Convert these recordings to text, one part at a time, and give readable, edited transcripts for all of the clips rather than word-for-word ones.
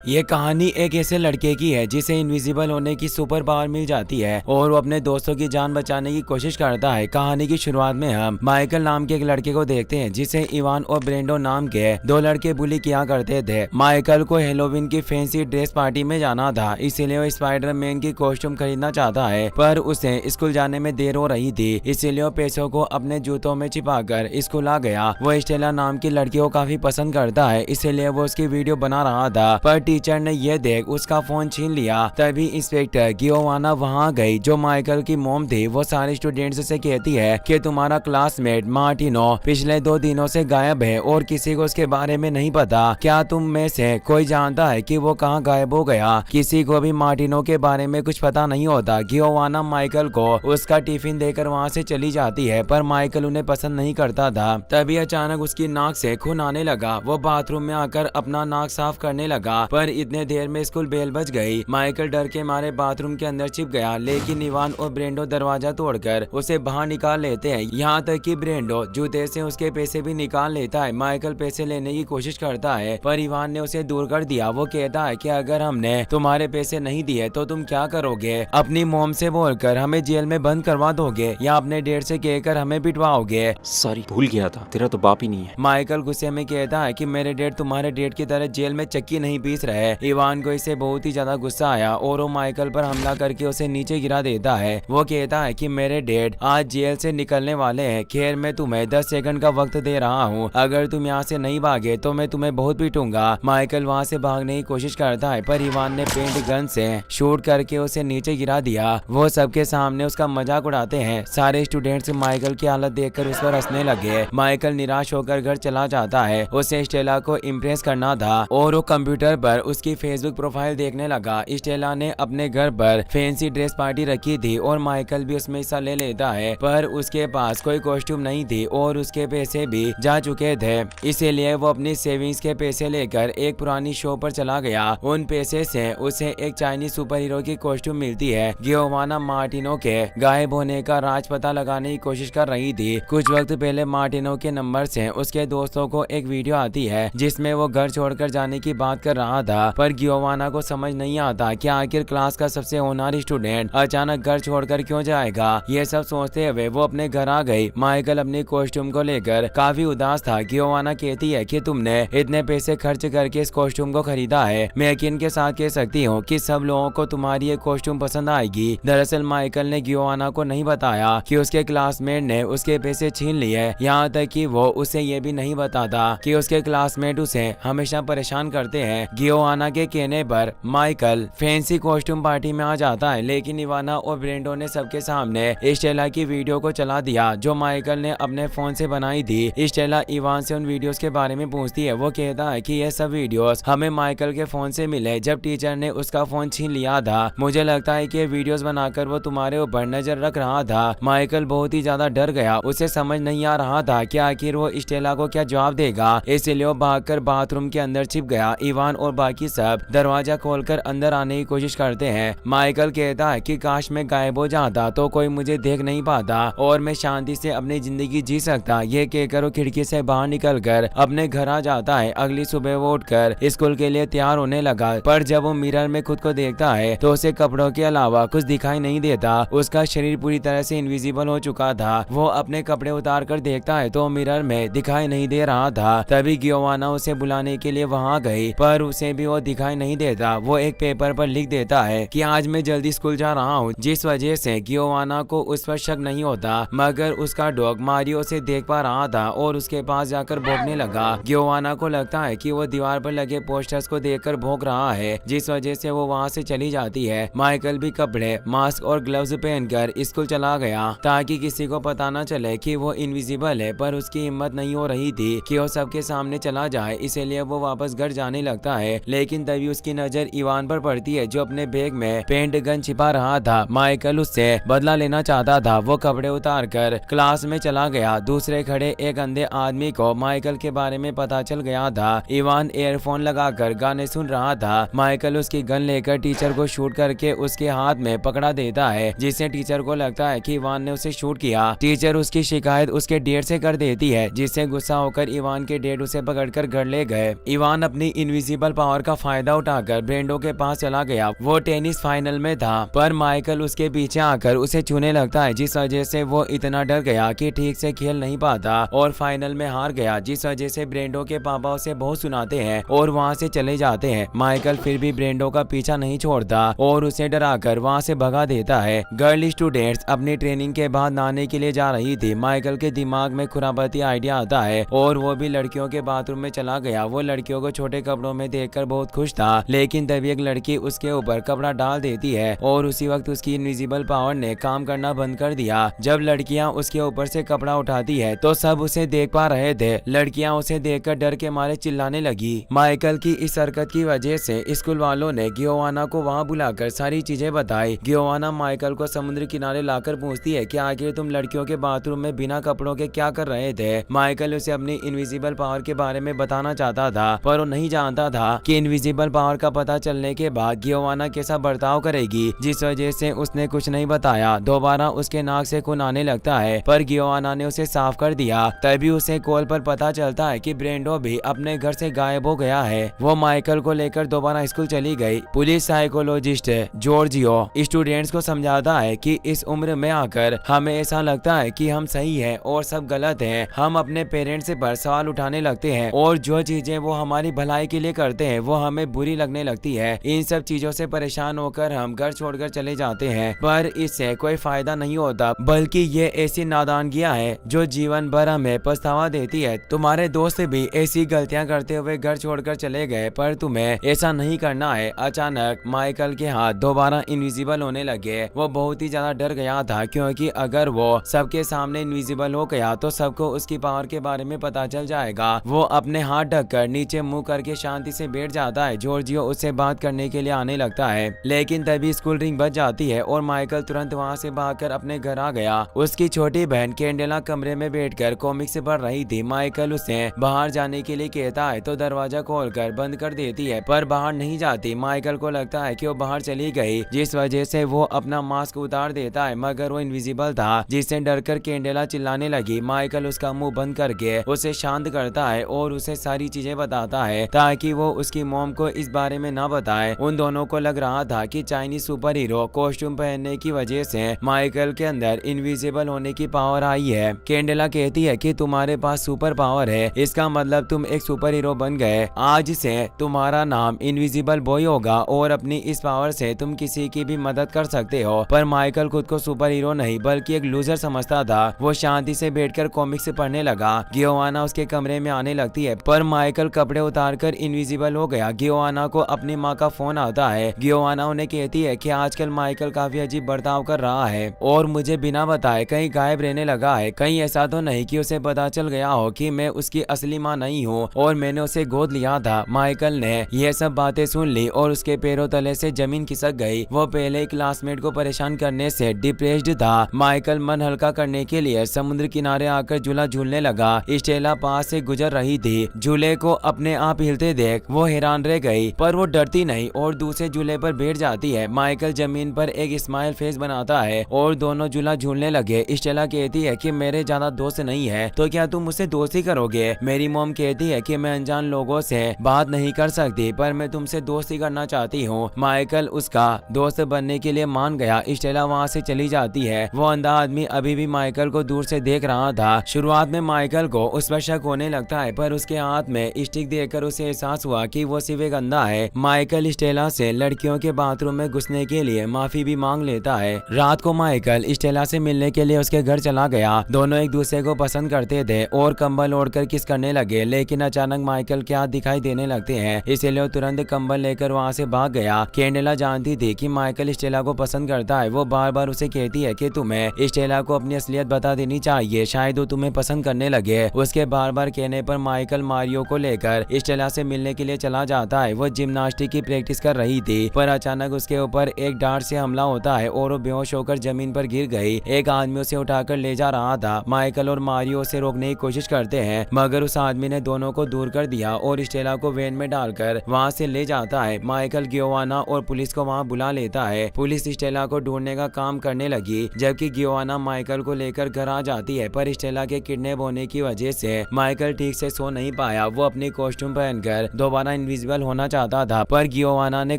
ये कहानी एक ऐसे लड़के की है जिसे इनविजिबल होने की सुपर पावर मिल जाती है और वो अपने दोस्तों की जान बचाने की कोशिश करता है। कहानी की शुरुआत में हम माइकल नाम के एक लड़के को देखते हैं जिसे इवान और ब्रेंडो नाम के दो लड़के बुली किया करते थे। माइकल को हेलोवीन की फैंसी ड्रेस पार्टी में जाना था, इसीलिए वो स्पाइडरमैन की कॉस्ट्यूम खरीदना चाहता है, पर उसे स्कूल जाने में देर हो रही थी, इसीलिए वो पैसों को अपने जूतों में छिपाकर स्कूल आ गया। वो स्टेला नाम की लड़की को काफी पसंद करता है, इसीलिए वो उसकी वीडियो बना रहा था, पर टीचर ने यह देख उसका फोन छीन लिया। तभी इंस्पेक्टर गियोवाना वहां गई जो माइकल की मॉम थी। वो सारे स्टूडेंट्स से कहती है कि तुम्हारा क्लासमेट मार्टिनो पिछले 2 दिनों से गायब है और किसी को उसके बारे में नहीं पता। क्या तुम में से कोई जानता है कि वो कहाँ गायब हो गया? किसी को भी मार्टिनो के बारे में कुछ पता नहीं होता। गियोवाना माइकल को उसका टिफिन देकर वहाँ से चली जाती है, पर माइकल उन्हें पसंद नहीं करता था। तभी अचानक उसकी नाक से खून आने लगा। वो बाथरूम में आकर अपना नाक साफ करने लगा, पर इतने देर में स्कूल बेल बज गई। माइकल डर के मारे बाथरूम के अंदर छिप गया, लेकिन इवान और ब्रेंडो दरवाजा तोड़कर उसे बाहर निकाल लेते हैं। यहाँ तक कि ब्रेंडो जूते से उसके पैसे भी निकाल लेता है। माइकल पैसे लेने की कोशिश करता है, पर इवान ने उसे दूर कर दिया। वो कहता है कि अगर हमने तुम्हारे पैसे नहीं दिए तो तुम क्या करोगे? अपनी मोम से बोलकर हमें जेल में बंद करवा दोगे या अपने डैड से कहकर हमें पिटवाओगे? सॉरी, भूल गया था, तेरा तो बाप ही नहीं है। माइकल गुस्से में कहता है कि मेरे डैड तुम्हारे डैड की तरह जेल में चक्की नहीं पीस रहे। इवान को इससे बहुत ही ज्यादा गुस्सा आया और वो माइकल पर हमला करके उसे नीचे गिरा देता है। वो कहता है कि मेरे डैड आज जेल से निकलने वाले हैं। खैर, मैं तुम्हें 10 सेकंड का वक्त दे रहा हूँ, अगर तुम यहाँ से नहीं भागे तो मैं तुम्हें बहुत पीटूंगा। माइकल वहाँ से भागने की कोशिश करता है, पर इवान ने पेंट गन से शूट करके उसे नीचे गिरा दिया। वो सबके सामने उसका मजाक उड़ाते हैं। सारे स्टूडेंट्स माइकल की हालत देखकर उस पर हंसने लगे। माइकल निराश होकर घर चला जाता है। उसे स्टेला को इम्प्रेस करना था और वो कंप्यूटर पर उसकी फेसबुक प्रोफाइल देखने लगा। स्टेला ने अपने घर पर फैंसी ड्रेस पार्टी रखी थी और माइकल भी उसमें हिस्सा ले लेता है, पर उसके पास कोई कॉस्ट्यूम नहीं थी और उसके पैसे भी जा चुके थे। इसीलिए वो अपनी सेविंग्स के पैसे लेकर एक पुरानी शो पर चला गया। उन पैसे से उसे एक चाइनीज सुपर हीरो की कॉस्ट्यूम मिलती है। गियोवाना मार्टिनो के गायब होने का राज पता लगाने की कोशिश कर रही थी। कुछ वक्त पहले मार्टिनो के नंबर से उसके दोस्तों को एक वीडियो आती है जिसमें वो घर छोड़कर जाने की बात कर रहा था, पर गियोवाना को समझ नहीं आता कि आखिर क्लास का सबसे होनहार स्टूडेंट अचानक घर छोड़कर क्यों जाएगा। ये सब सोचते हुए वो अपने घर आ गई। माइकल अपनी कॉस्ट्यूम को लेकर काफी उदास था। गियोवाना कहती है कि तुमने इतने पैसे खर्च करके इस कॉस्ट्यूम को खरीदा है। मैं यकीन के साथ कह सकती हूँ कि सब लोगों को तुम्हारी ये कॉस्ट्यूम पसंद आएगी। दरअसल माइकल ने गियोवाना को नहीं बताया कि उसके क्लासमेट ने उसके पैसे छीन लिए। यहाँ तक कि वो उसे ये भी नहीं बताता कि उसके क्लासमेट उसे हमेशा परेशान करते हैं। गियोवाना के कहने पर माइकल फैंसी कॉस्ट्यूम पार्टी में आ जाता है, लेकिन इवाना और ब्रेंडो ने सबके सामने स्टेला की वीडियो को चला दिया जो माइकल ने अपने फोन से बनाई थी। स्टेला इवान से उन वीडियोस के बारे में पूछती है। वो कहता है कि ये सब वीडियोस हमें माइकल के फोन से मिले जब टीचर ने उसका फोन छीन लिया था। मुझे लगता है कि ये वीडियोस बनाकर वो तुम्हारे ऊपर नजर रख रहा था। माइकल बहुत ही ज्यादा डर गया। उसे समझ नहीं आ रहा था कि आखिर वो स्टेला को क्या जवाब देगा, इसलिए वो भागकर बाथरूम के अंदर छिप गया। इवान और बाकी सब दरवाजा खोलकर अंदर आने की कोशिश करते हैं। माइकल कहता है कि काश मैं गायब हो जाता तो कोई मुझे देख नहीं पाता और मैं शांति से अपनी जिंदगी जी सकता। ये कहकर वो खिड़की से बाहर निकलकर अपने घर आ जाता है। अगली सुबह वो उठकर स्कूल के लिए तैयार होने लगा, पर जब वो मिरर में खुद को देखता है तो उसे कपड़ों के अलावा कुछ दिखाई नहीं देता। उसका शरीर पूरी तरह से इनविजिबल हो चुका था। वो अपने कपड़े उतार कर देखता है तो मिरर में दिखाई नहीं दे रहा था। तभी गियोवाना उसे बुलाने के लिए वहाँ गई, पर उसे भी वो दिखाई नहीं देता। वो एक पेपर पर लिख देता है कि आज मैं जल्दी स्कूल जा रहा हूँ, जिस वजह से गियोवाना को उस पर शक नहीं होता। मगर उसका डॉग मारियो से देख पा रहा था और उसके पास जाकर भौंकने लगा। गियोवाना को लगता है कि वो दीवार पर लगे पोस्टर्स को देखकर भौंक रहा है, जिस वजह से वो वहाँ से चली जाती है। माइकल भी कपड़े, मास्क और ग्लव्स पहनकर स्कूल चला गया ताकि किसी को पता न चले कि वो इनविजिबल है, पर उसकी हिम्मत नहीं हो रही थी कि वो सबके सामने चला जाए, इसलिए वो वापस घर जाने लगता है। लेकिन तभी उसकी नजर इवान पर पड़ती है जो अपने बैग में पेंट गन छिपा रहा था। माइकल उससे बदला लेना चाहता था। वो कपड़े उतार कर क्लास में चला गया। दूसरे खड़े एक अंधे आदमी को माइकल के बारे में पता चल गया था। इवान ईयरफोन लगाकर गाने सुन रहा था। माइकल उसकी गन लेकर टीचर को शूट करके उसके हाथ में पकड़ा देता है, जिससे टीचर को लगता है कि इवान ने उसे शूट किया। टीचर उसकी शिकायत उसके डैड से कर देती है, जिससे गुस्सा होकर इवान के डैड उसे पकड़कर घर ले गए। इवान अपनी इनविजिबल पावर पावर का फायदा उठाकर ब्रेंडो के पास चला गया। वो टेनिस फाइनल में था पर माइकल उसके पीछे आकर उसे छूने लगता है, जिस वजह से वो इतना डर गया कि ठीक से खेल नहीं पाता और फाइनल में हार गया, जिस वजह से ब्रेंडो के पापा उसे बहुत सुनाते हैं और वहाँ से चले जाते हैं। माइकल फिर भी ब्रेंडो का पीछा नहीं छोड़ता और उसे डराकर वहाँ से भगा देता है। गर्ल स्टूडेंट्स अपनी ट्रेनिंग के बाद नहाने के लिए जा रही थी। माइकल के दिमाग में खुरापाती आइडिया आता है और वो भी लड़कियों के बाथरूम में चला गया। वो लड़कियों को छोटे कपड़ों में देखकर बहुत खुश था, लेकिन तभी एक लड़की उसके ऊपर कपड़ा डाल देती है और उसी वक्त उसकी इनविजिबल पावर ने काम करना बंद कर दिया। जब लड़कियां उसके ऊपर से कपड़ा उठाती है तो सब उसे देख पा रहे थे। लड़कियां उसे देखकर डर के मारे चिल्लाने लगी। माइकल की इस हरकत की वजह से स्कूल वालों ने गियोवाना को वहां बुलाकर सारी चीजें बताई। गियोवाना माइकल को समुद्र किनारे लाकर पूछती है कि आखिर तुम लड़कियों के बाथरूम में बिना कपड़ों के क्या कर रहे थे। माइकल उसे अपनी इनविजिबल पावर के बारे में बताना चाहता था पर वो नहीं जानता था कि इनविजिबल पावर का पता चलने के बाद गियोवाना कैसा बर्ताव करेगी, जिस वजह से उसने कुछ नहीं बताया। दोबारा उसके नाक से खून आने लगता है पर गियोवाना ने उसे साफ कर दिया। तभी उसे कॉल पर पता चलता है कि ब्रेंडो भी अपने घर से गायब हो गया है। वो माइकल को लेकर दोबारा स्कूल चली गई। पुलिस साइकोलॉजिस्ट जॉर्जियो स्टूडेंट्स को समझाता है कि इस उम्र में आकर हमें ऐसा लगता है कि हम सही हैं और सब गलत हैं। हम अपने पेरेंट्स पर सवाल उठाने लगते हैं और जो चीजें वो हमारी भलाई के लिए करते हैं वो हमें बुरी लगने लगती है। इन सब चीजों से परेशान होकर हम घर छोड़कर चले जाते हैं पर इससे कोई फायदा नहीं होता, बल्कि ये ऐसी नादानगियां हैं जो जीवन भर हमें पछतावा देती है। तुम्हारे दोस्त भी ऐसी गलतियां करते हुए घर छोड़कर चले गए पर तुम्हें ऐसा नहीं करना है। अचानक माइकल के हाथ दोबारा इनविजिबल होने लगे। वो बहुत ही ज्यादा डर गया था क्योंकि अगर वो सबके सामने इनविजिबल हो गया तो सबको उसकी पावर के बारे में पता चल जाएगा। वो अपने हाथ ढककर नीचे मुंह करके शांति से बैठ जाता है। जॉर्जियो उससे बात करने के लिए आने लगता है, लेकिन तभी स्कूल रिंग बज जाती है और माइकल तुरंत वहाँ से भागकर अपने घर आ गया। उसकी छोटी बहन कैंडेला कमरे में बैठकर कॉमिक्स पढ़ रही थी। माइकल उसे बाहर जाने के लिए कहता है तो दरवाजा खोलकर बंद कर देती है पर बाहर नहीं जाती। माइकल को लगता है कि वो बाहर चली गई, जिस वजह से वो अपना मास्क उतार देता है मगर वो इनविजिबल था, जिससे डरकर कैंडेला चिल्लाने लगी। माइकल उसका मुंह बंद करके उसे शांत करता है और उसे सारी चीजें बताता है ताकि वो उसकी मॉम को इस बारे में ना बताए। उन दोनों को लग रहा था कि चाइनीज सुपर हीरो कॉस्ट्यूम पहनने की वजह से माइकल के अंदर इनविजिबल होने की पावर आई है। कैंडेला कहती है कि तुम्हारे पास सुपर पावर है, इसका मतलब तुम एक सुपर हीरो बन गए। आज से तुम्हारा नाम इनविजिबल बॉय होगा और अपनी इस पावर से तुम किसी की भी मदद कर सकते हो। पर माइकल खुद को सुपर हीरो नहीं बल्कि एक लूजर समझता था। वो शांति से बैठकर कॉमिक्स पढ़ने लगा। गियोवाना उसके कमरे में आने लगती है पर माइकल कपड़े उतारकर इनविजिबल हो गया। गियोवाना को अपनी माँ का फोन आता है। गियोवाना उन्हें कहती है कि आजकल माइकल काफी अजीब बर्ताव कर रहा है और मुझे बिना बताए कहीं गायब रहने लगा है। कहीं ऐसा तो नहीं कि उसे पता चल गया हो कि मैं उसकी असली माँ नहीं हूँ और मैंने उसे गोद लिया था। माइकल ने यह सब बातें सुन ली और उसके पैरों तले से जमीन खिसक गई। वो पहले क्लासमेट को परेशान करने से डिप्रेस्ड था। माइकल मन हल्का करने के लिए समुद्र किनारे आकर झूला झूलने लगा। स्टेला पास से गुजर रही थी। झूले को अपने आप हिलते देख वो हैरान रह गई पर वो डरती नहीं और दूसरे झूले पर बैठ जाती है। माइकल जमीन पर एक स्माइल फेस बनाता है और दोनों झूला झूलने लगे। स्टेला कहती है कि मेरे ज्यादा दोस्त नहीं है तो क्या तुम मुझसे दोस्ती करोगे। मेरी मॉम कहती है कि मैं अनजान लोगों से बात नहीं कर सकती पर मैं तुमसे दोस्ती करना चाहती हूँ। माइकल उसका दोस्त बनने के लिए मान गया। स्टेला वहाँ से चली जाती है। वो अंधा आदमी अभी भी माइकल को दूर से देख रहा था। शुरुआत में माइकल को उस पर शक होने लगता है पर उसके हाथ में स्टिक देखकर उसे एहसास हुआ कि वो सिर्फ एक अंधा है। माइकल स्टेला से लड़कियों के बाथरूम में घुसने के लिए माफी भी मांग लेता है। रात को माइकल स्टेला से मिलने के लिए उसके घर चला गया। दोनों एक दूसरे को पसंद करते थे और कंबल ओढ़कर किस करने लगे, लेकिन अचानक माइकल के हाथ दिखाई देने लगते हैं इसलिए वो तुरंत कंबल लेकर वहाँ से भाग गया। कैंडेला जानती थी कि माइकल स्टेला को पसंद करता है। वो बार बार उसे कहती है कि तुम्हें स्टेला को अपनी असलियत बता देनी चाहिए, शायद वो तुम्हें पसंद करने लगे। उसके बार बार कहने पर माइकल मारियो को लेकर स्टेला से मिलने के लिए चला जाता है। वो जिम्नास्टिक की प्रैक्टिस कर रही थी पर अचानक उसके ऊपर एक डार्ट से हमला होता है और वो बेहोश होकर जमीन पर गिर गई। एक आदमी उसे उठाकर ले जा रहा था। माइकल और मारियो उसे रोकने की कोशिश करते हैं मगर उस आदमी ने दोनों को दूर कर दिया और स्टेला को वैन में डालकर वहाँ से ले जाता है। माइकल गियोवाना और पुलिस को वहाँ बुला लेता है। पुलिस स्टेला को ढूंढने का काम करने लगी जबकि गियोवाना माइकल को लेकर घर आ जाती है पर स्टेला के किडनैप होने की वजह से माइकल ठीक से सो नहीं पाया। वो अपनी कॉस्ट्यूम पहनकर दोबारा इनविजिबल होना चाहता था, पर गियोवाना ने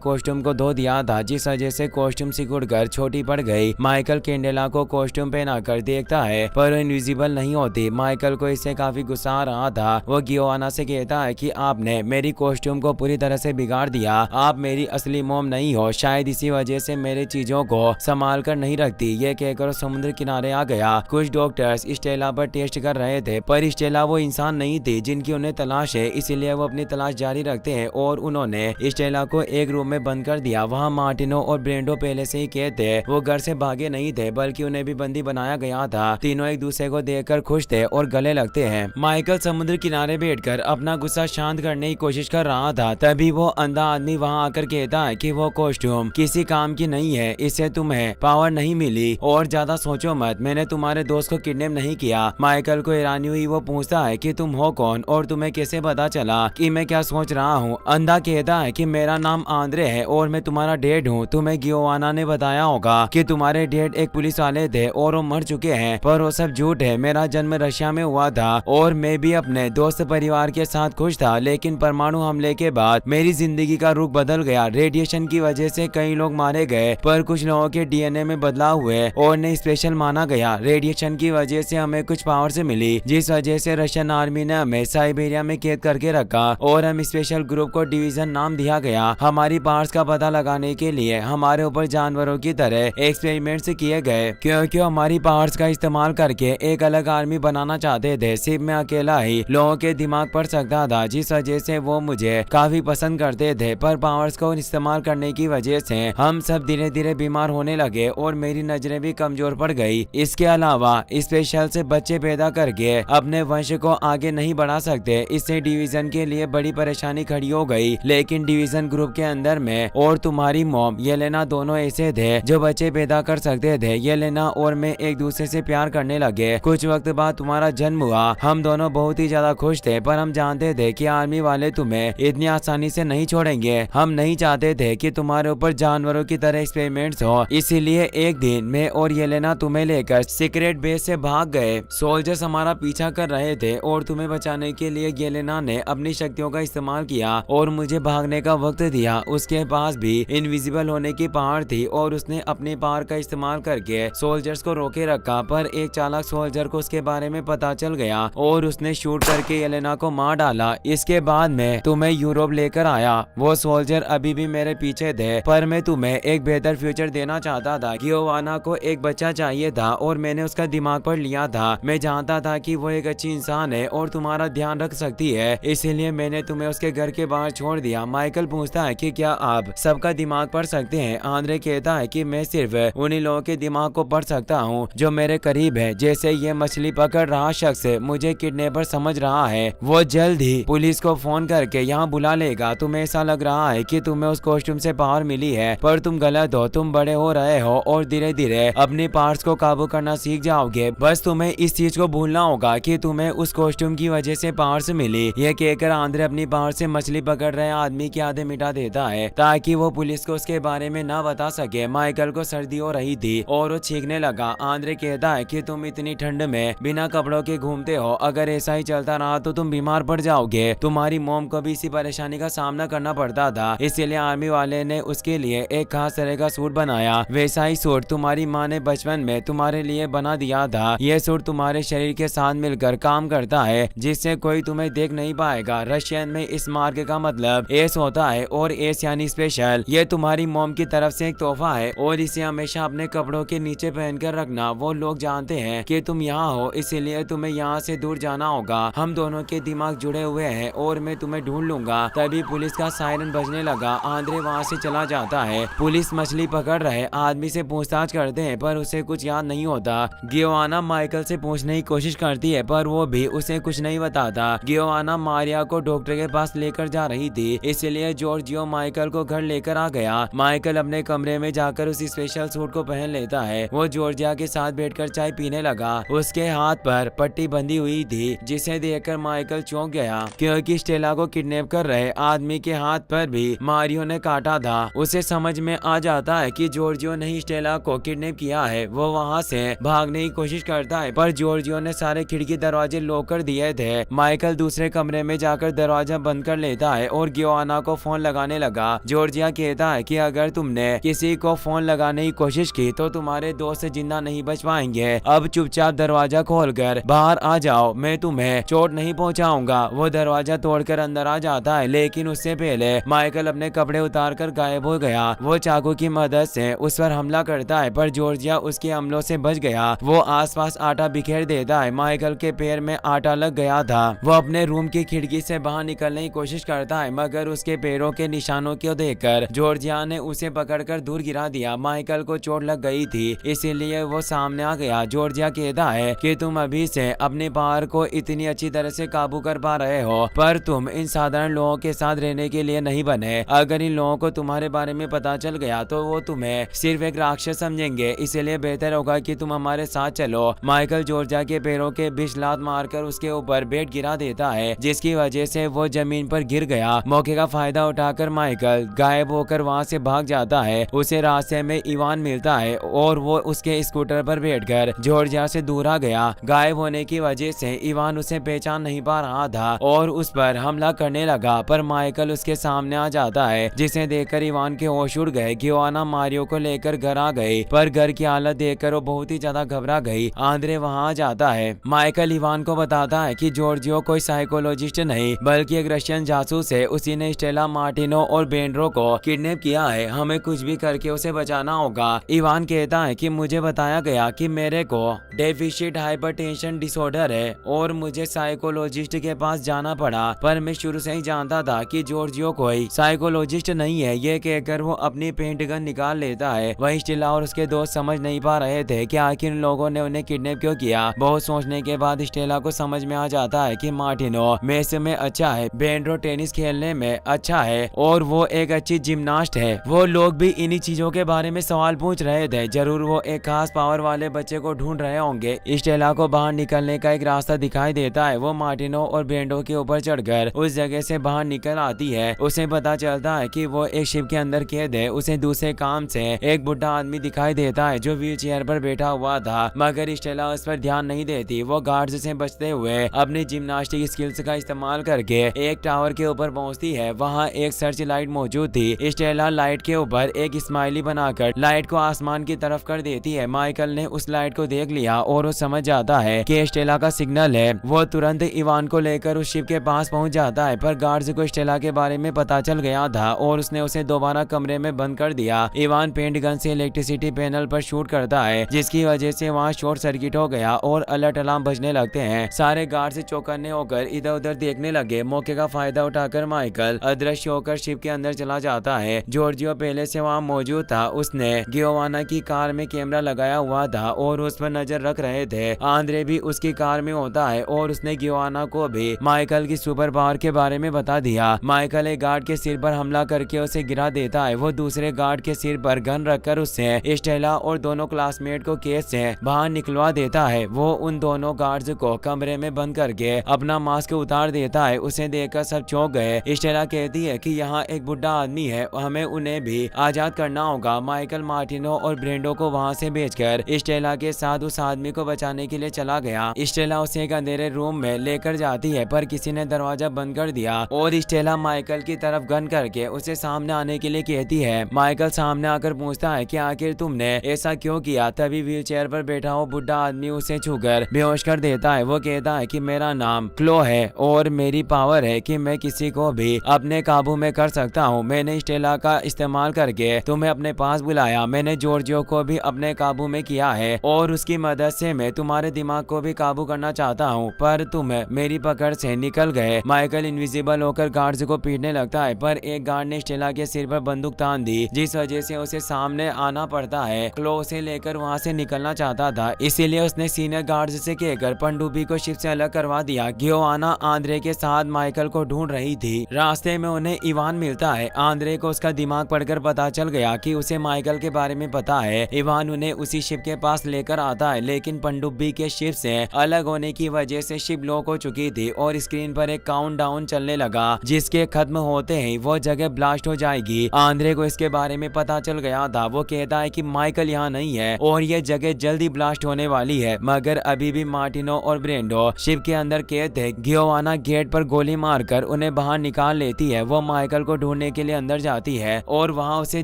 कॉस्ट्यूम को धो दिया था, जिस वजह से कॉस्ट्यूम सिकुड़कर छोटी पड़ गई। माइकल कैंडेला को कॉस्ट्यूम पहनाकर देखता है पर वो इनविजिबल नहीं होती। माइकल को इससे काफी गुस्सा आ रहा था। वो गियोवाना से कहता है कि आपने मेरी कॉस्ट्यूम को पूरी तरह से बिगाड़ दिया, आप मेरी असली मोम नहीं हो, शायद इसी वजह से मेरे चीजों को संभाल कर नहीं रखती। ये कहकर समुद्र किनारे आ गया। कुछ डॉक्टर्स स्टेला पर टेस्ट कर रहे थे, पर स्टेला वो इंसान नहीं थी जिनकी उन्हें तलाश है, इसीलिए वो अपनी तलाश जारी रखते हैं और उन्होंने स्टेला को एक रूम में बंद कर दिया। वहाँ मार्टिनो और ब्रेंडो पहले से ही कैद थे। वो घर से भागे नहीं थे बल्कि उन्हें भी बंदी बनाया गया था। तीनों एक दूसरे को देखकर खुश थे और गले लगते हैं। माइकल समुद्र किनारे बैठकर अपना गुस्सा शांत करने की कोशिश कर रहा था, तभी वो अंधा आदमी वहाँ आकर कहता है कि वो कॉस्ट्यूम किसी काम की नहीं है, इससे तुम्हें पावर नहीं मिली और ज्यादा सोचो मत, मैंने तुम्हारे दोस्त को किडनैप नहीं किया। माइकल को हैरानी हुई। वो पूछता है कि तुम हो कौन और तुम्हें कैसे पता चला कि मैं क्या सोच रहा हूँ। अंधा कहता है कि मेरा नाम आंद्रे है और मैं तुम्हारा डैड हूँ। तुम्हें गियोवाना ने बताया होगा कि तुम्हारे डैड एक पुलिस वाले थे और वो मर चुके हैं, पर वो सब झूठ है। मेरा जन्म रशिया में हुआ था और मैं भी अपने दोस्त परिवार के साथ खुश था, लेकिन परमाणु हमले के बाद मेरी जिंदगी का रुख बदल गया। रेडिएशन की वजह से कई लोग मारे गए, पर कुछ लोगों के डीएनए में बदलाव हुए और उन्हें स्पेशल माना गया। रेडिएशन की वजह से हमें कुछ पावर से मिली, जिस वजह से रशियन आर्मी ने हमें साइबेरिया में कैद करके रखा और हम स्पेशल ग्रुप को डिवीजन नाम दिया गया। हमारी पावर्स का पता लगाने के लिए हमारे ऊपर जानवरों की तरह एक्सपेरिमेंट्स किए गए, क्योंकि हमारी पावर्स का इस्तेमाल करके एक अलग आर्मी बनाना चाहते थे। सिर्फ मैं अकेला ही लोगों के दिमाग पढ़ सकता था, जिस वजह से वो मुझे काफी पसंद करते थे। पर पावर्स को इस्तेमाल करने की वजह से हम सब धीरे धीरे बीमार होने लगे और मेरी नजरें भी कमजोर पड़ गई। इसके अलावा स्पेशल से बच्चे पैदा करके अपने वंश को आगे नहीं बढ़ा सकते, इससे डिवीजन के लिए बड़ी परेशानी खड़ी हो गई। लेकिन डिवीजन ग्रुप के अंदर में और तुम्हारी मॉम येलेना दोनों ऐसे थे जो बच्चे पैदा कर सकते थे। येलेना और मैं एक दूसरे से प्यार करने लगे। कुछ वक्त बाद तुम्हारा जन्म हुआ। हम दोनों बहुत ही ज्यादा खुश थे, पर हम जानते थे कि आर्मी वाले तुम्हें इतनी आसानी से नहीं छोड़ेंगे। हम नहीं चाहते थे कि तुम्हारे ऊपर जानवरों की तरह एक्सपेरिमेंट्स हो, इसीलिए एक दिन मैं और येलेना तुम्हें लेकर सीक्रेट बेस से भाग गए। सोल्जर्स हमारा पीछा कर रहे थे और तुम्हें बचाने के लिए येलेना ने अपनी शक्तियों का इस्तेमाल किया और मुझे भागने का वक्त दिया। उसके पास भी इनविजिबल होने की पावर थी और उसने अपनी पावर का इस्तेमाल करके सोल्जर्स को रोके रखा, पर एक चालाक सोल्जर को उसके बारे में पता चल गया और उसने शूट करके येलेना को मार डाला। इसके बाद मैं तुम्हें यूरोप लेकर आया। वो सोल्जर अभी भी मेरे पीछे थे, पर मैं तुम्हें एक बेहतर फ्यूचर देना चाहता था। गियोवाना को एक बच्चा चाहिए था और मैंने उसका दिमाग पढ़ लिया था। मैं जानता था कि वो एक अच्छी इंसान है और तुम्हारा ध्यान रख सकती है, इसीलिए मैंने तुम्हें उसके घर के बाहर छोड़ दिया। माइकल पूछता है कि क्या आप सबका दिमाग पढ़ सकते हैं? आंद्रे कहता है कि मैं सिर्फ उन्हीं लोगों के दिमाग को पढ़ सकता हूँ जो मेरे करीब है, जैसे ये मछली पकड़ रहा शख्स मुझे किडनैपर समझ रहा है। वो जल्द ही पुलिस को फोन करके यहाँ बुला लेगा। तुम्हें ऐसा लग रहा है कि तुम्हें उस कॉस्ट्यूम से पावर मिली है, पर तुम गलत हो। तुम बड़े हो रहे हो और धीरे धीरे अपने पार्ट्स को काबू करना सीख जाओगे। बस तुम्हें इस चीज को भूलना होगा कि तुम्हें उस कॉस्ट्यूम की वजह से पावर्स मिली। ये कहकर आंद्रे अपनी पावर से मछली पकड़ रहे आदमी की आधे मिटा देता है ताकि वो पुलिस को उसके बारे में ना बता सके। माइकल को सर्दी हो रही थी और वो छींकने लगा। आंद्रे कहता है कि तुम इतनी ठंड में बिना कपड़ों के घूमते हो, अगर ऐसा ही चलता रहा तो तुम बीमार पड़ जाओगे। तुम्हारी मोम को भी इसी परेशानी का सामना करना पड़ता था, इसलिए आर्मी वाले ने उसके लिए एक खास तरह का सूट बनाया। वैसा ही सूट तुम्हारी माँ ने बचपन में तुम्हारे लिए बना दिया था। यह सूट तुम्हारे शरीर के साथ मिलकर काम करता है, जिससे कोई तुम्हें देख नहीं पाएगा। रशियन में इस मार्क का मतलब एस होता है और एस यानी स्पेशल। ये तुम्हारी मोम की तरफ से एक तोहफा है और इसे हमेशा अपने कपड़ों के नीचे पहनकर रखना। वो लोग जानते हैं कि तुम यहाँ हो, इसीलिए तुम्हें यहाँ से दूर जाना होगा। हम दोनों के दिमाग जुड़े हुए हैं और मैं तुम्हें ढूंढ लूंगा। तभी पुलिस का सायरन बजने लगा। आंद्रे वहाँ से चला जाता है। पुलिस मछली पकड़ रहे आदमी से पूछताछ करते हैं, पर उसे कुछ याद नहीं होता। गियोवाना माइकल से पूछने की कोशिश करती है, पर वो भी उसे कुछ नहीं बताता। गियोवाना मारिया को डॉक्टर के पास लेकर जा रही थी, इसलिए जॉर्जियो माइकल को घर लेकर आ गया। माइकल अपने कमरे में जाकर उस स्पेशल सूट को पहन लेता है। वो जॉर्जिया के साथ बैठकर चाय पीने लगा। उसके हाथ पर पट्टी बंधी हुई थी, जिसे देखकर माइकल चौंक गया, क्योंकि स्टेला को किडनैप कर रहे आदमी के हाथ पर भी मारियो ने काटा था। उसे समझ में आ जाता है कि जॉर्जियो ने ही स्टेला को किडनैप किया है। वो वहाँ से भागने की कोशिश करता है, पर जॉर्जियो ने सारे खिड़की दरवाजे लॉक कर दिए थे। माइकल दूसरे कमरे में जाकर दरवाजा बंद कर लेता है और गियोआना को फोन लगाने लगा। जॉर्जिया कहता है कि अगर तुमने किसी को फोन लगाने की कोशिश की तो तुम्हारे दोस्त जिंदा नहीं बच पाएंगे। अब चुपचाप दरवाजा खोलकर बाहर आ जाओ, मैं तुम्हें चोट नहीं पहुंचाऊंगा। वो दरवाजा तोड़कर अंदर आ जाता है, लेकिन उससे पहले माइकल अपने कपड़े उतारकर गायब हो गया। वो चाकू की मदद से उस पर हमला करता है, पर जॉर्जिया उसके हमलों से बच गया। वो आसपास आटा बिखेर देता है। माइकल के पैर में आटा लग गया था। वो अपने रूम की खिड़की से बाहर निकलने की कोशिश करता है, मगर उसके पैरों के निशानों को देखकर जॉर्जिया ने उसे पकड़कर दूर गिरा दिया। माइकल को चोट लग गई थी, इसीलिए वो सामने आ गया। जॉर्जिया कहता है कि तुम अभी से अपने पावर को इतनी अच्छी तरह से काबू कर पा रहे हो, पर तुम इन साधारण लोगों के साथ रहने के लिए नहीं बने। अगर इन लोगों को तुम्हारे बारे में पता चल गया तो वो तुम्हें सिर्फ एक राक्षस समझेंगे, इसलिए बेहतर होगा कि तुम हमारे साथ चलो। माइकल जॉर्जिया के पैरों के बीच लात मारकर उसके ऊपर बेड गिरा देता है, जिसकी वजह से वो जमीन पर गिर गया। मौके का फायदा उठाकर माइकल गायब होकर वहाँ से भाग जाता है। उसे रास्ते में इवान मिलता है और वो उसके स्कूटर पर बैठकर जॉर्जिया से दूर आ गया। गायब होने की वजह से इवान उसे पहचान नहीं पा रहा था और उस पर हमला करने लगा, पर माइकल उसके सामने आ जाता है, जिसे देखकर इवान के होश उड़ गए। गियोआना मारियो को लेकर घर आ गई, पर घर की हालत देखकर वो बहुत ही ज्यादा घबरा गई। आंद्रे वहाँ आ जाता है। माइकल इवान को बताता है कि जॉर्जियो कोई साइकोलॉजिस्ट नहीं बल्कि एक रशियन जासूस है। उसी ने स्टेला मार्टिनो और बेंड्रो को किडनैप किया है। हमें कुछ भी करके उसे बचाना होगा। इवान कहता है कि मुझे बताया गया कि मेरे को डेफिशिएंट हाइपरटेंशन डिसऑर्डर है और मुझे साइकोलॉजिस्ट के पास जाना पड़ा, पर मैं शुरू से ही जानता था कि जॉर्जियो कोई साइकोलॉजिस्ट नहीं है। ये कहकर वो अपनी पेंट गन निकाल लेता है। वही स्टेला और उसके दोस्त समझ नहीं पा रहे थे कि आखिर इन लोगों ने उन्हें किडनैप क्यों किया। बहुत सोचने के बाद स्टेला को समझ में आ जाता है कि मार्टिनो मेस में अच्छा है, बेंड्रो टेनिस खेलने में अच्छा है और वो एक अच्छी जिम्नास्ट है। वो लोग भी इन्हीं चीजों के बारे में सवाल पूछ रहे थे। जरूर वो एक खास पावर वाले बच्चे को ढूंढ रहे होंगे। स्टेला को बाहर निकलने का एक रास्ता दिखाई देता है। वो मार्टिनो और बेंड्रो के ऊपर चढ़कर उस जगह से बाहर निकल आती है। उसे पता चलता है कि वो एक शिप के अंदर कैद है। उसे दूसरे काम से एक बुढ़ा आदमी दिखाई देता है जो व्हील चेयर पर बैठा हुआ था, मगर स्टेला उस पर ध्यान नहीं देती। वो गार्ड्स से बचते हुए अपनी जिम्नास्टिक स्किल्स का इस्तेमाल करके एक टावर के ऊपर पहुंचती है। वहाँ एक सर्च लाइट मौजूद थी। स्टेला लाइट के ऊपर एक स्माइली बनाकर लाइट को आसमान की तरफ कर देती है। माइकल ने उस लाइट को देख लिया और वो समझ जाता है कि स्टेला का सिग्नल है। वो तुरंत इवान को लेकर उस शिप के पास पहुंच जाता है, पर गार्ड्स को स्टेला के बारे में पता चल गया था और उसने उसे दोबारा कमरे में बंद कर दिया। इवान पेंट गन से इलेक्ट्रिसिटी पैनल पर शूट करता है, जिसकी वजह से वहाँ शॉर्ट सर्किट हो गया और अलर्ट अलार्म बजने लगते हैं। सारे गार्ड्स चौकन्ने होकर इधर उधर देखने लगे। मौके का फायदा उठाकर माइकल अदृश्य होकर शिप के अंदर चला जाता है। जॉर्जियो पहले से वहाँ मौजूद था। उसने गियोवाना की कार में कैमरा लगाया हुआ था और उस पर नजर रख रहे थे। आंद्रे भी उसकी कार में होता है और उसने गियोवाना को भी माइकल की सुपर पावर के बारे में बता दिया। माइकल एक गार्ड के सिर पर हमला करके उसे गिरा देता है। वो दूसरे गार्ड के सिर पर गन रखकर उससे स्टेला और दोनों क्लासमेट को केस से बाहर निकलवा देता है। वो उन दोनों गार्ड्स को कमरे में बंद करके अपना मास्क उतार देता है। उसे देखकर सब चौंक गए। स्टेला कहती है कि यहाँ एक बुढ़ा आदमी है, हमें उन्हें भी आजाद करना होगा। माइकल मार्टिनो और ब्रेंडो को वहाँ से भेजकर स्टेला के साथ उस आदमी को बचाने के लिए चला गया। स्टेला उसे एक अंधेरे रूम में लेकर जाती है, पर किसी ने दरवाजा बंद कर दिया और स्टेला माइकल की तरफ गन करके उसे सामने आने के लिए कहती है। माइकल सामने आकर पूछता है कि आखिर तुमने ऐसा क्यों किया। तभी व्हील चेयर पर बैठा वो बुढ़ा आदमी उसे छूकर बेहोश कर देता है। वो कहता है कि मेरा नाम क्लो है और मेरी पावर है कि मैं किसी को भी अपने काबू में कर सकता हूँ। मैंने स्टेला का इस्तेमाल करके तुम्हें अपने पास बुलाया। मैंने जॉर्जियो को भी अपने काबू में किया है और उसकी मदद से मैं तुम्हारे दिमाग को भी काबू करना चाहता हूँ, पर तुम मेरी पकड़ से निकल गए। माइकल इनविजिबल होकर गार्ड्स को पीटने लगता है, पर एक गार्ड ने स्टेला के सिर पर बंदूक तान दी, जिस वजह से उसे सामने आना पड़ता है। क्लो उसे लेकर वहाँ से निकलना चाहता था, इसीलिए उसने सीनियर गार्ड्स से कहकर पनडुब्बी को शिप से अलग करवा दिया। गियोवाना आंद्रे के साथ माइकल को ढूंढ रही थी। रास्ते में उन्हें इवान मिलता है। आंद्रे को उसका दिमाग पढ़कर पता चल गया कि उसे माइकल के बारे में पता है। इवान उन्हें उसी शिप के पास लेकर आता है, लेकिन पनडुब्बी के शिप से अलग होने की वजह से शिप लॉक हो चुकी थी और स्क्रीन पर एक काउंटडाउन चलने लगा, जिसके खत्म होते ही वो जगह ब्लास्ट हो जाएगी। आंद्रे को इसके बारे में पता चल गया था। वो कहता है कि माइकल यहाँ नहीं है और ये जगह जल्दी ब्लास्ट होने वाली है, मगर अभी भी मार्टिनो और ब्रेंडो शिप के अंदर कैद थे। गियोवाना गेट पर गोली मारकर उन्हें बाहर निकाल लेती है। वो माइकल को ढूंढने के लिए अंदर जाती है और वहाँ उसे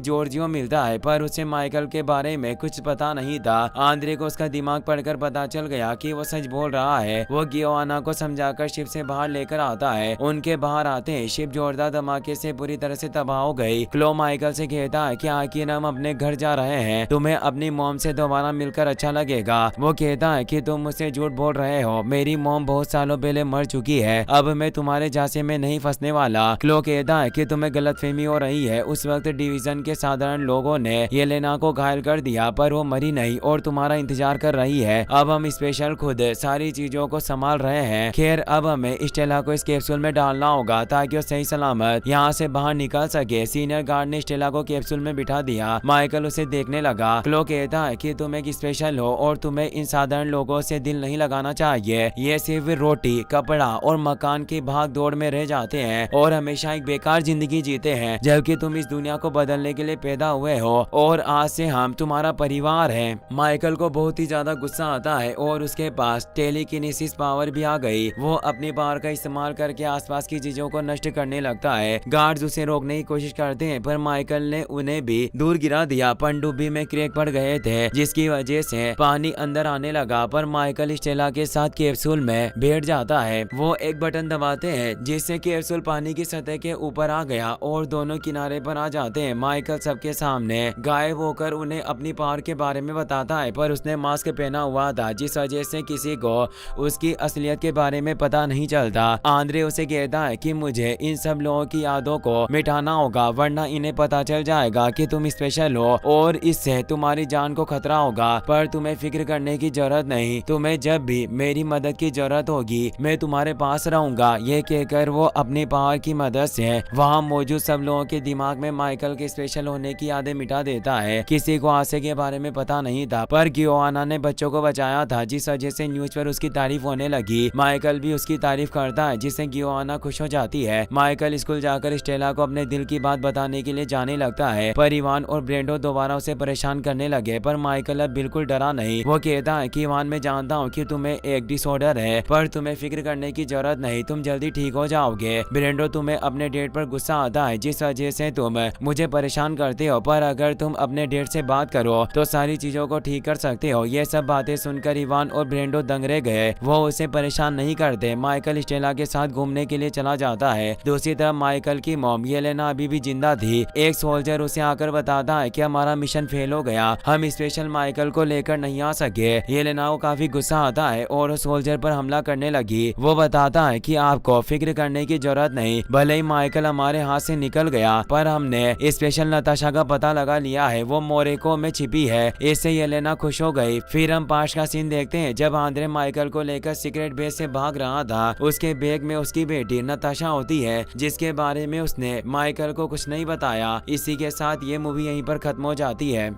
जॉर्जियो मिलता है, पर उसे माइकल के बारे में कुछ पता नहीं था। आंद्रे को उसका दिमाग पढ़कर पता चल गया कि वो सच बोल रहा है। वो गियोआना को समझाकर शिप से बाहर लेकर आता है। उनके बाहर आते हैं शिप जोरदार धमाके से पूरी तरह से तबाह हो गई। क्लो माइकल से कहता है कि आखिर हम अपने घर जा रहे हैं, तुम्हें अपनी मॉम से दोबारा मिलकर अच्छा लगेगा। वो कहता है कि तुम मुझसे झूठ बोल रहे हो, मेरी मॉम बहुत सालों पहले मर चुकी है, अब मैं तुम्हारे झांसे में नहीं फंसने वाला। क्लो कहता है कि तुम्हें गलतफहमी हो रही है, उस वक्त डिवीजन के साधारण लोगों ने येलेना को घायल कर दिया, पर वो मरी नहीं और तुम्हारा इंतजार कर रही है। अब हम स्पेशल खुद सारी चीजों को संभाल रहे हैं। खैर अब हमें स्टेला को इस कैप्सूल में डालना होगा ताकि वो सही सलामत यहाँ से बाहर निकल सके। सीनियर गार्ड ने स्टेला को कैप्सूल में बिठा दिया। माइकल उसे देखने लगा। क्लो कहता है कि तुम एक स्पेशल हो और तुम्हें इन साधारण लोगों से दिल नहीं लगाना चाहिए। ये सिर्फ रोटी, कपड़ा और मकान की भाग दौड़ में रह जाते हैं और हमेशा एक बेकार जिंदगी जीते हैं, जबकि तुम इस दुनिया को बदलने के लिए पैदा हुए हो और आज से हम तुम्हारा परिवार है। माइकल को बहुत ही ज्यादा गुस्सा आता है और उसके पास टेलीकिनेसिस पावर भी आ गई। वो अपनी पावर का इस्तेमाल करके आसपास की चीजों को नष्ट करने लगता है। गार्ड्स उसे रोकने की कोशिश करते हैं, पर माइकल ने उन्हें भी दूर गिरा दिया। पनडुब्बी में क्रैक पड़ गए थे, जिसकी वजह से पानी अंदर आने लगा, पर माइकल स्टेला के साथ कैप्सूल में बैठ जाता है। वो एक बटन दबाते हैं जिससे कैप्सूल पानी की सतह के ऊपर आ गया और दोनों किनारे पर आ जाते हैं। माइकल सबके सामने गायब होकर उन्हें अपनी पावर के बारे में बताता है, पर उसने मास्क पहना हुआ था, जिस वजह से किसी को उसकी असलियत के बारे में पता नहीं चलता। आंद्रे उसे कहता है कि मुझे इन सब लोगों की यादों को मिटाना होगा, वरना इन्हें पता चल जाएगा कि तुम स्पेशल हो और इससे तुम्हारी जान को खतरा होगा। पर तुम्हें फिक्र करने की जरूरत नहीं, तुम्हें जब भी मेरी मदद की जरूरत होगी मैं तुम्हारे पास रहूंगा। ये कहकर वो अपनी पावर की मदद से वहाँ मौजूद सब लोगों के दिमाग में माइकल के स्पेशल होने की यादें मिटा देता है। किसी को हादसे के बारे में पता नहीं था, पर गियोआना ने बच्चों को बचाया था, जिस वजह से न्यूज पर उसकी तारीफ होने लगी। माइकल भी उसकी तारीफ करता है, जिससे गियोआना खुश हो जाती है। माइकल स्कूल जाकर स्टेला को अपने दिल की बात बताने के लिए जाने लगता है, पर इवान और ब्रेंडो दोबारा उसे परेशान करने लगे, पर माइकल अब बिल्कुल डरा नहीं। वो कहता है कि इवान मैं जानता हूँ कि तुम्हें एक डिसऑर्डर है, पर तुम्हें फिक्र करने की जरूरत नहीं, तुम जल्दी ठीक हो जाओगे। ब्रेंडो तुम्हें अपने डेट पर गुस्सा आता है, जिस वजह से तुम मुझे परेशान करते हो, पर अगर तुम अपने डेट से बात करो तो सारी चीजों को ठीक कर सकते हो। ये सब बातें सुनकर इवान और ब्रेंडो दंग रह गए। वो उसे परेशान नहीं करते। माइकल स्टेला के साथ घूमने के लिए चला जाता है। दूसरी तरफ माइकल की मॉम येलेना अभी भी जिंदा थी। एक सोल्जर उसे आकर बताता है कि हमारा मिशन फेल हो गया, हम स्पेशल माइकल को लेकर नहीं आ सके। येलेना को काफी गुस्सा आता है और सोल्जर पर हमला करने लगी। वो बताता है कि आपको फिक्र करने की जरूरत नहीं, भले ही माइकल हमारे हाथ से निकल गया, पर हमने स्पेशल नताशा का पता लगा लिया है, वो मोरेको में छिपी है। इससे येलेना खुश हो गई। फिर हम पास का सीन देखते हैं जब आंद्रे माइकल को लेकर सीक्रेट बेस से भाग रहा था। उसके बैग में उसकी बेटी नताशा होती है, जिसके बारे में उसने माइकल को कुछ नहीं बताया। इसी के साथ ये मूवी यहीं पर खत्म हो जाती है।